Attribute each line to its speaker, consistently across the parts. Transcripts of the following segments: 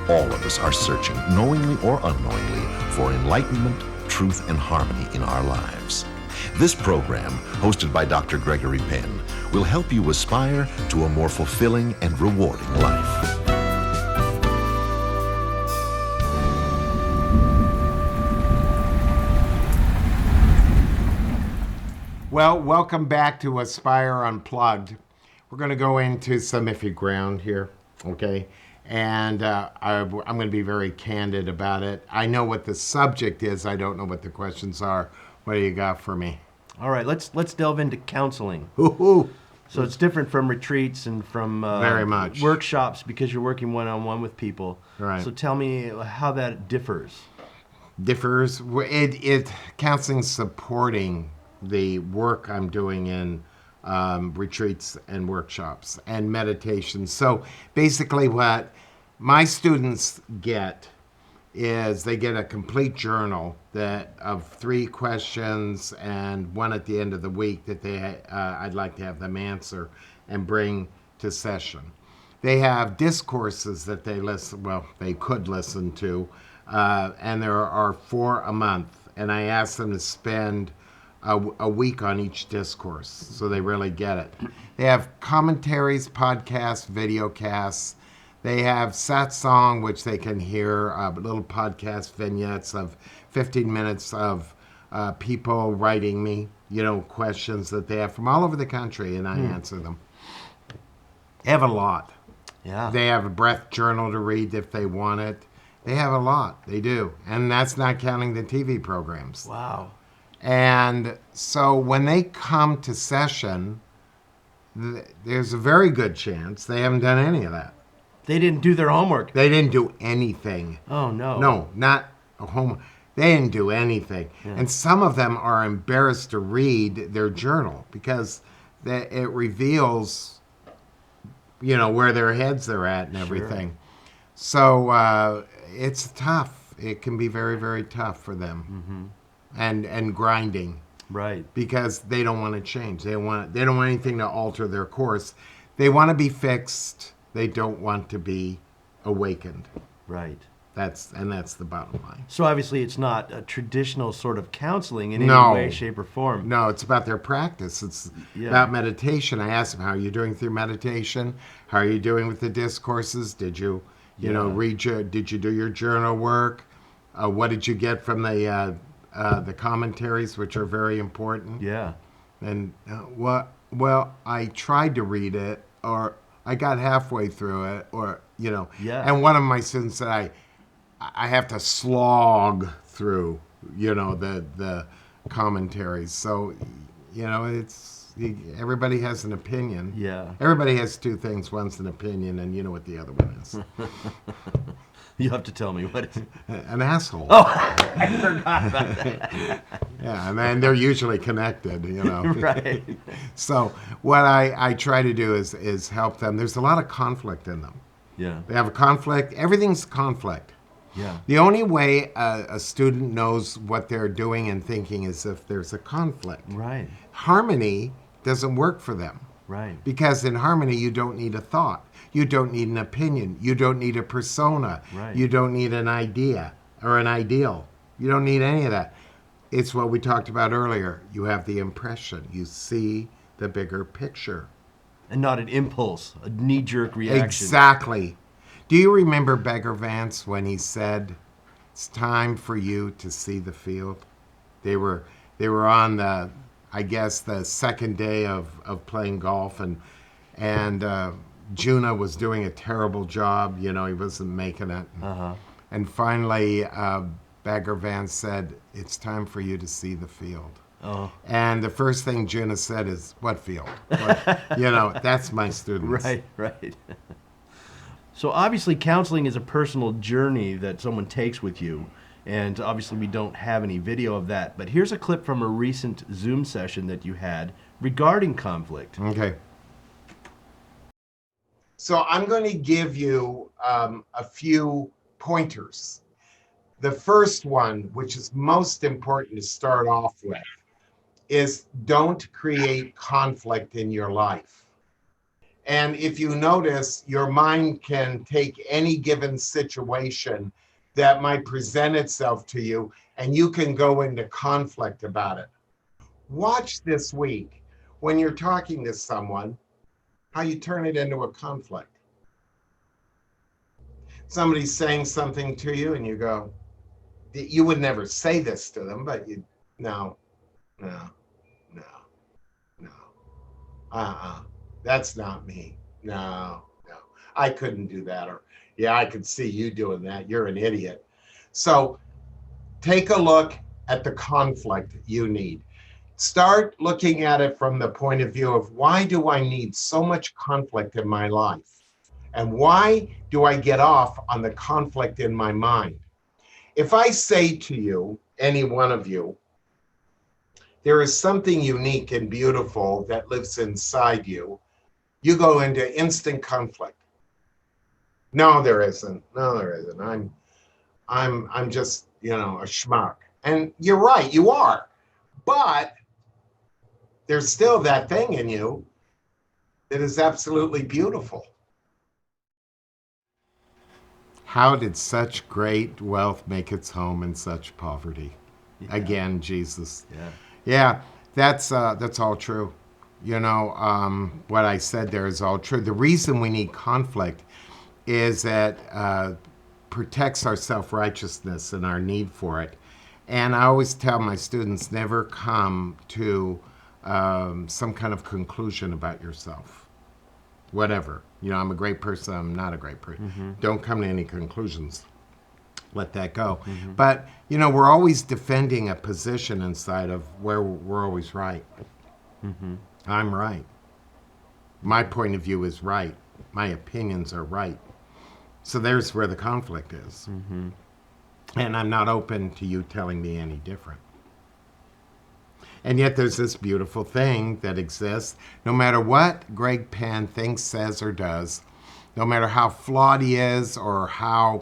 Speaker 1: All of us are searching, knowingly or unknowingly, for enlightenment, truth, and harmony in our lives. This program, hosted by Dr. Gregory Penn, will help you aspire to a more fulfilling and rewarding life.
Speaker 2: Well, welcome back to Aspire Unplugged. We're going to go into some iffy ground here, okay? And I'm going to be very candid about it. I know what the subject is. I don't know what the questions are. What do you got for me?
Speaker 3: All right, let's delve into counseling.
Speaker 2: Ooh.
Speaker 3: So it's different from retreats and from
Speaker 2: Very much.
Speaker 3: workshops because you're working one-on-one with people.
Speaker 2: Right.
Speaker 3: So tell me how that differs.
Speaker 2: Differs. Counseling supporting the work I'm doing in retreats and workshops and meditation. So basically what my students get is they get a complete journal of 3 questions and one at the end of the week that I'd like to have them answer and bring to session. They have discourses that they could listen to, and there are 4 a month, and I ask them to spend a week on each discourse, so they really get it. They have commentaries, podcasts, video casts. They have satsang, which they can hear little podcast vignettes of 15 minutes of people writing me, questions that they have from all over the country, and I answer them. They have a lot.
Speaker 3: Yeah.
Speaker 2: They have a breath journal to read if they want it. They have a lot. They do. And that's not counting the TV programs.
Speaker 3: Wow.
Speaker 2: And so when they come to session, there's a very good chance they haven't done any of that.
Speaker 3: They didn't do their homework.
Speaker 2: They didn't do anything.
Speaker 3: Oh, no.
Speaker 2: No, not a homework. They didn't do anything. Yeah. And some of them are embarrassed to read their journal because it reveals, where their heads are at and everything. Sure. So it's tough. It can be very, very tough for them. Mm-hmm. And grinding,
Speaker 3: right? Because
Speaker 2: they don't want to change. They don't want anything to alter their course. They want to be fixed. They don't want to be awakened.
Speaker 3: Right.
Speaker 2: That's the bottom line.
Speaker 3: So obviously, it's not a traditional sort of counseling in any way, shape, or form.
Speaker 2: No, it's about their practice. It's about meditation. I asked them, "How are you doing through meditation? How are you doing with the discourses? Did you, did you do your journal work? What did you get from the commentaries, which are very important?"
Speaker 3: Yeah.
Speaker 2: And well, I tried to read it, or I got halfway through it, or Yeah. And one of my students said, I have to slog through, the commentaries. So, it's everybody has an opinion.
Speaker 3: Yeah.
Speaker 2: Everybody has 2 things. One's an opinion, and you know what the other one is.
Speaker 3: You have to tell me what is it?
Speaker 2: An asshole.
Speaker 3: Oh, I forgot about that.
Speaker 2: Yeah, and they're usually connected,
Speaker 3: Right.
Speaker 2: So what I try to do is help them. There's a lot of conflict in them.
Speaker 3: Yeah.
Speaker 2: They have a conflict. Everything's conflict.
Speaker 3: Yeah.
Speaker 2: The only way a student knows what they're doing and thinking is if there's a conflict.
Speaker 3: Right.
Speaker 2: Harmony doesn't work for them.
Speaker 3: Right.
Speaker 2: Because in harmony, you don't need a thought. You don't need an opinion. You don't need a persona.
Speaker 3: Right.
Speaker 2: You don't need an idea or an ideal. You don't need any of that. It's what we talked about earlier. You have the impression. You see the bigger picture.
Speaker 3: And not an impulse, a knee-jerk reaction.
Speaker 2: Exactly. Do you remember Beggar Vance when he said, "It's time for you to see the field"? They were on the second day of playing golf, and Juna was doing a terrible job. He wasn't making it.
Speaker 3: Uh-huh.
Speaker 2: And finally, Beggar Vance said, "It's time for you to see the field."
Speaker 3: Oh.
Speaker 2: And the first thing Juna said is, "What field?" That's my students.
Speaker 3: Right. So obviously counseling is a personal journey that someone takes with you. And obviously we don't have any video of that. But here's a clip from a recent Zoom session that you had regarding conflict.
Speaker 2: Okay. So I'm going to give you a few pointers. The first one, which is most important to start off with, is don't create conflict in your life. And if you notice, your mind can take any given situation that might present itself to you, and you can go into conflict about it. Watch this week when you're talking to someone, how you turn it into a conflict. Somebody's saying something to you and you go, you would never say this to them, but you, no, no, no, no, that's not me. No, no, I couldn't do that. Or, yeah, I could see you doing that. You're an idiot. So take a look at the conflict you need. Start looking at it from the point of view of, why do I need so much conflict in my life? And why do I get off on the conflict in my mind? If I say to you, any one of you, there is something unique and beautiful that lives inside you, you go into instant conflict. No, there isn't. No, there isn't. I'm just, a schmuck. And you're right, you are. But there's still that thing in you that is absolutely beautiful. How did such great wealth make its home in such poverty? Yeah. Again, Jesus. Yeah, that's all true. What I said there is all true. The reason we need conflict is that protects our self-righteousness and our need for it. And I always tell my students, never come to some kind of conclusion about yourself. Whatever. I'm a great person, I'm not a great person. Mm-hmm. Don't come to any conclusions. Let that go. Mm-hmm. But, we're always defending a position inside of where we're always right. Mm-hmm. I'm right. My point of view is right. My opinions are right. So there's where the conflict is. Mm-hmm. And I'm not open to you telling me any different. And yet there's this beautiful thing that exists. No matter what Greg Penn thinks, says, or does, no matter how flawed he is or how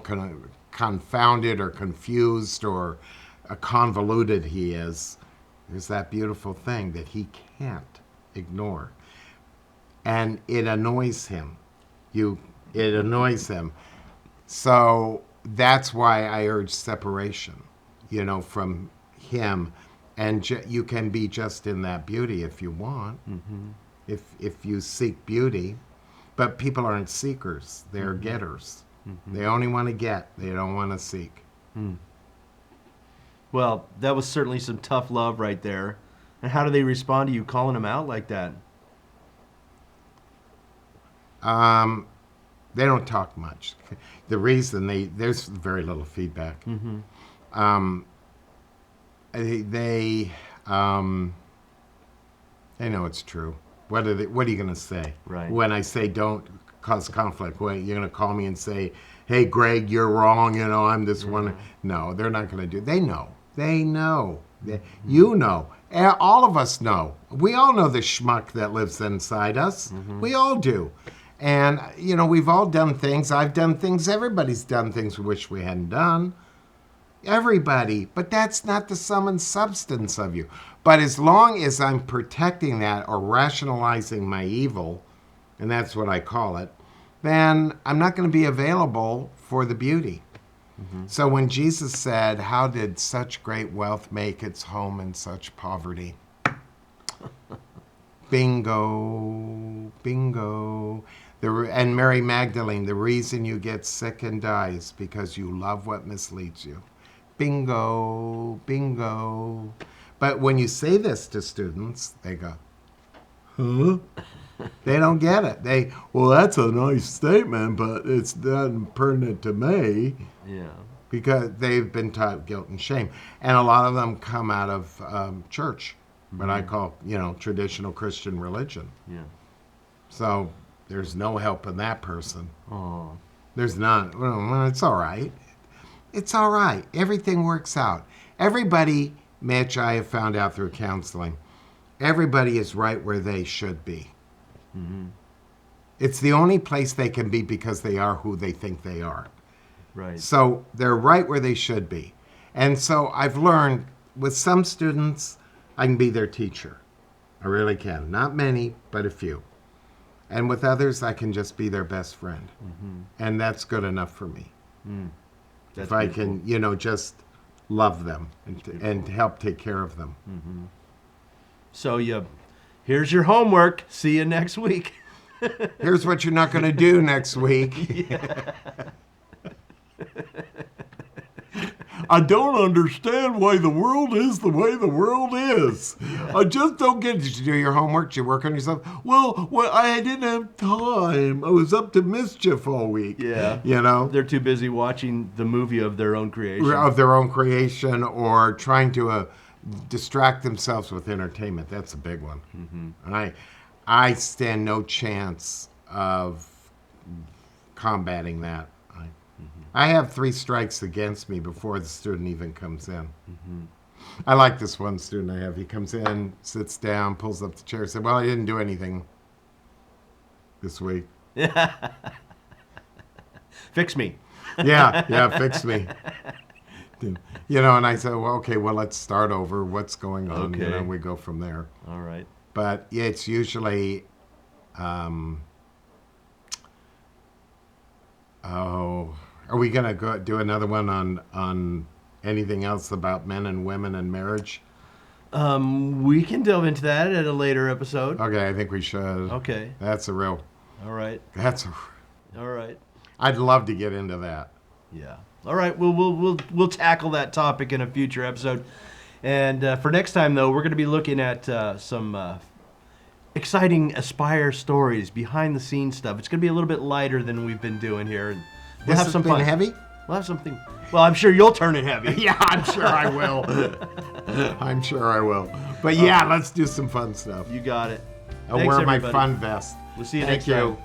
Speaker 2: confounded or confused or convoluted he is, there's that beautiful thing that he can't ignore. And it annoys him. It annoys him. So that's why I urge separation, from him. And you can be just in that beauty if you want, mm-hmm. if you seek beauty. But people aren't seekers, they're mm-hmm. getters. Mm-hmm. They only want to get, they don't want to seek. Mm.
Speaker 3: Well, that was certainly some tough love right there. And how do they respond to you calling them out like that?
Speaker 2: They don't talk much. The reason there's very little feedback. Mm-hmm. They know it's true. What are you going to say?
Speaker 3: Right.
Speaker 2: When I say don't cause conflict, you're going to call me and say, "Hey, Greg, you're wrong. I'm this one." No, they're not going to do. They know. You know. All of us know. We all know the schmuck that lives inside us. Mm-hmm. We all do. And we've all done things. I've done things. Everybody's done things we wish we hadn't done. Everybody, but that's not the sum and substance of you. But as long as I'm protecting that or rationalizing my evil, and that's what I call it, then I'm not going to be available for the beauty. Mm-hmm. So when Jesus said, "How did such great wealth make its home in such poverty?" Bingo, bingo. And Mary Magdalene, the reason you get sick and die is because you love what misleads you. Bingo, bingo. But when you say this to students, they go, "Huh?" They don't get it. Well, that's a nice statement, but it's not pertinent to me.
Speaker 3: Yeah.
Speaker 2: Because they've been taught guilt and shame. And a lot of them come out of church, what I call, traditional Christian religion.
Speaker 3: Yeah.
Speaker 2: So there's no help in that person.
Speaker 3: Oh.
Speaker 2: There's none. Well, it's all right. It's all right. Everything works out. Everybody, Mitch, I have found out through counseling, everybody is right where they should be. Mm-hmm. It's the only place they can be because they are who they think they are.
Speaker 3: Right.
Speaker 2: So they're right where they should be. And so I've learned with some students, I can be their teacher. I really can. Not many, but a few. And with others, I can just be their best friend. And that's good enough for me.
Speaker 3: That's
Speaker 2: If I
Speaker 3: beautiful.
Speaker 2: can, just love them and help take care of them.
Speaker 3: So here's your homework. See you next week.
Speaker 2: Here's what you're not going to do next week. I don't understand why the world is the way the world is. I just don't get it. Did you do your homework? Did you work on yourself? Well, I didn't have time. I was up to mischief all week.
Speaker 3: Yeah. They're too busy watching the movie of their own creation.
Speaker 2: Of their own creation, or trying to distract themselves with entertainment. That's a big one. And I stand no chance of combating that. I have 3 strikes against me before the student even comes in. I like this one student I have. He comes in, sits down, pulls up the chair, said, well, I didn't do anything this week.
Speaker 3: Fix me.
Speaker 2: Yeah, fix me. And I said, well, okay, well, let's start over. What's going on?
Speaker 3: Okay.
Speaker 2: We go from there.
Speaker 3: All right.
Speaker 2: But it's usually, are we going to go do another one on anything else about men and women and marriage?
Speaker 3: We can delve into that at a later episode.
Speaker 2: Okay, I think we should.
Speaker 3: Okay.
Speaker 2: That's a real.
Speaker 3: All right. All right.
Speaker 2: I'd love to get into that.
Speaker 3: Yeah. All right. We'll tackle that topic in a future episode. And for next time, though, we're going to be looking at some exciting Aspire stories, behind the scenes stuff. It's going to be a little bit lighter than we've been doing here. And we'll
Speaker 2: This
Speaker 3: have
Speaker 2: has
Speaker 3: some
Speaker 2: been
Speaker 3: fun.
Speaker 2: heavy?
Speaker 3: We'll have something. Well, I'm sure you'll turn it heavy.
Speaker 2: Yeah, I'm sure I will. I'm sure I will. But yeah, let's do some fun stuff.
Speaker 3: You got it.
Speaker 2: I'll
Speaker 3: Thanks,
Speaker 2: wear my
Speaker 3: everybody.
Speaker 2: fun vest.
Speaker 3: We'll see you
Speaker 2: Thank
Speaker 3: next
Speaker 2: you.
Speaker 3: time.